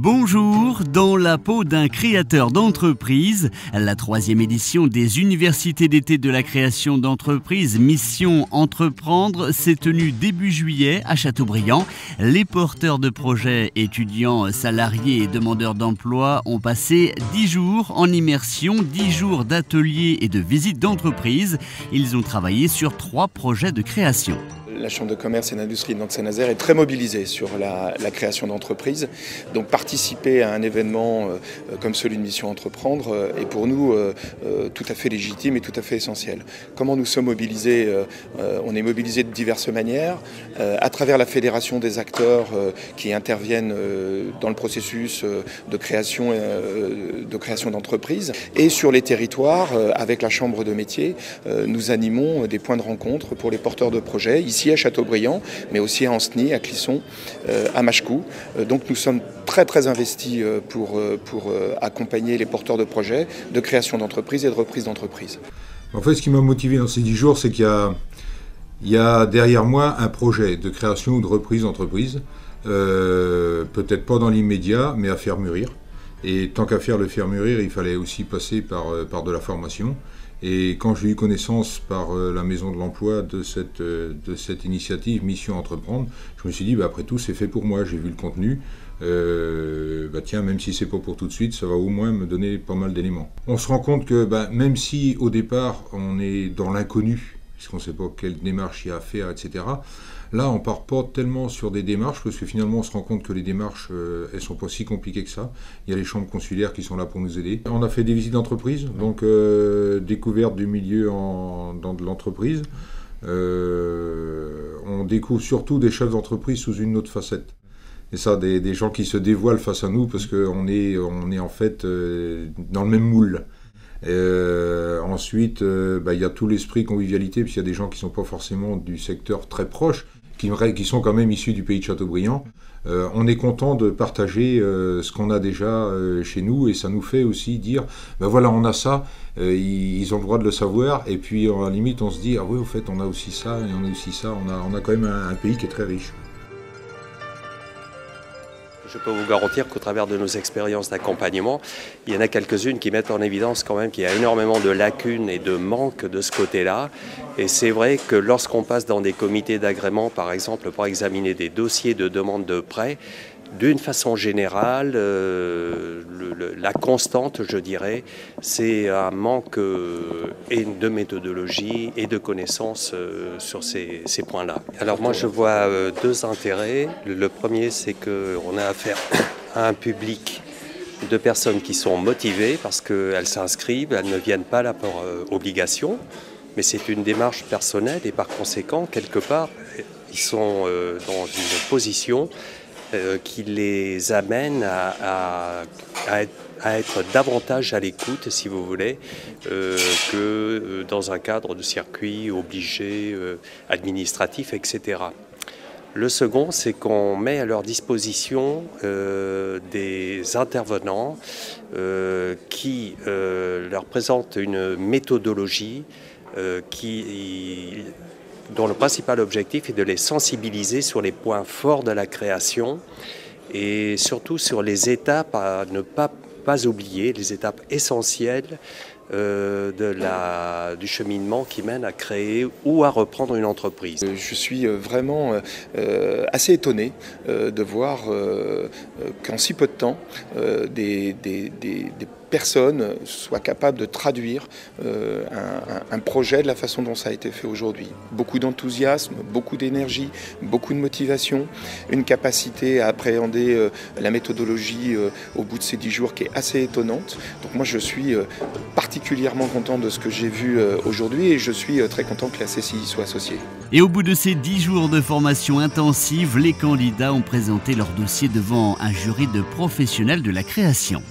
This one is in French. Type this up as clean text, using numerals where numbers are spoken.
Bonjour, dans la peau d'un créateur d'entreprise, la 3e édition des Universités d'été de la création d'entreprise Mission Entreprendre s'est tenue début juillet à Châteaubriand. Les porteurs de projets, étudiants, salariés et demandeurs d'emploi ont passé 10 jours en immersion, 10 jours d'ateliers et de visites d'entreprise. Ils ont travaillé sur 3 projets de création. La Chambre de commerce et d'industrie de Nantes-Saint-Nazaire est très mobilisée sur la création d'entreprises. Donc participer à un événement comme celui de Mission Entreprendre est pour nous tout à fait légitime et tout à fait essentiel. Comment nous sommes mobilisés? On est mobilisés de diverses manières, à travers la fédération des acteurs qui interviennent dans le processus de création d'entreprises, et sur les territoires, avec la Chambre de métier, nous animons des points de rencontre pour les porteurs de projets, ici à Châteaubriand, mais aussi à Ancenis, à Clisson, à Machecou. Donc nous sommes très investis pour accompagner les porteurs de projets, de création d'entreprises et de reprise d'entreprises. En fait, ce qui m'a motivé dans ces 10 jours, c'est qu'il y a derrière moi un projet de création ou de reprise d'entreprise, peut-être pas dans l'immédiat, mais à faire mûrir. Et tant qu'à le faire mûrir, il fallait aussi passer par de la formation. Et quand j'ai eu connaissance par la Maison de l'Emploi de cette initiative Mission Entreprendre, je me suis dit, après tout, c'est fait pour moi. J'ai vu le contenu. Tiens, même si c'est pas pour tout de suite, ça va au moins me donner pas mal d'éléments. On se rend compte que même si au départ, on est dans l'inconnu, puisqu'on ne sait pas quelle démarche il y a à faire, etc., là, on part pas tellement sur des démarches, parce que finalement, on se rend compte que les démarches, elles sont pas si compliquées que ça. Il y a les chambres consulaires qui sont là pour nous aider. On a fait des visites d'entreprise, donc découverte du milieu dans l'entreprise. On découvre surtout des chefs d'entreprise sous une autre facette. Et ça, des gens qui se dévoilent face à nous, parce qu'on est en fait dans le même moule. Ensuite, il y a tout l'esprit convivialité, puisqu'il y a des gens qui ne sont pas forcément du secteur très proche, qui sont quand même issus du pays de Châteaubriand. On est content de partager ce qu'on a déjà chez nous, et ça nous fait aussi dire, voilà, on a ça, ils ont le droit de le savoir, et puis à la limite on se dit, ah oui, au fait on a aussi ça, et on a aussi ça, on a quand même un pays qui est très riche. Je peux vous garantir qu'au travers de nos expériences d'accompagnement, il y en a quelques-unes qui mettent en évidence quand même qu'il y a énormément de lacunes et de manques de ce côté-là. Et c'est vrai que lorsqu'on passe dans des comités d'agrément, par exemple, pour examiner des dossiers de demande de prêt, d'une façon générale, la constante, je dirais, c'est un manque de méthodologie et de connaissances sur ces points-là. Alors moi, je vois 2 intérêts. Le premier, c'est qu'on a affaire à un public de personnes qui sont motivées parce qu'elles s'inscrivent, elles ne viennent pas là pour obligation, mais c'est une démarche personnelle et par conséquent, quelque part, ils sont dans une position qui les amène à être davantage à l'écoute, si vous voulez, que dans un cadre de circuit obligé, administratif, etc. Le second, c'est qu'on met à leur disposition des intervenants qui leur présentent une méthodologie dont le principal objectif est de les sensibiliser sur les points forts de la création et surtout sur les étapes à ne pas oublier, les étapes essentielles du cheminement qui mène à créer ou à reprendre une entreprise. Je suis vraiment assez étonné de voir qu'en si peu de temps, des personnes soient capables de traduire un projet de la façon dont ça a été fait aujourd'hui. Beaucoup d'enthousiasme, beaucoup d'énergie, beaucoup de motivation, une capacité à appréhender la méthodologie au bout de ces 10 jours qui est assez étonnante. Donc moi je suis particulièrement content de ce que j'ai vu aujourd'hui, et je suis très content que la CCI soit associée. Et au bout de ces 10 jours de formation intensive, les candidats ont présenté leur dossier devant un jury de professionnels de la création.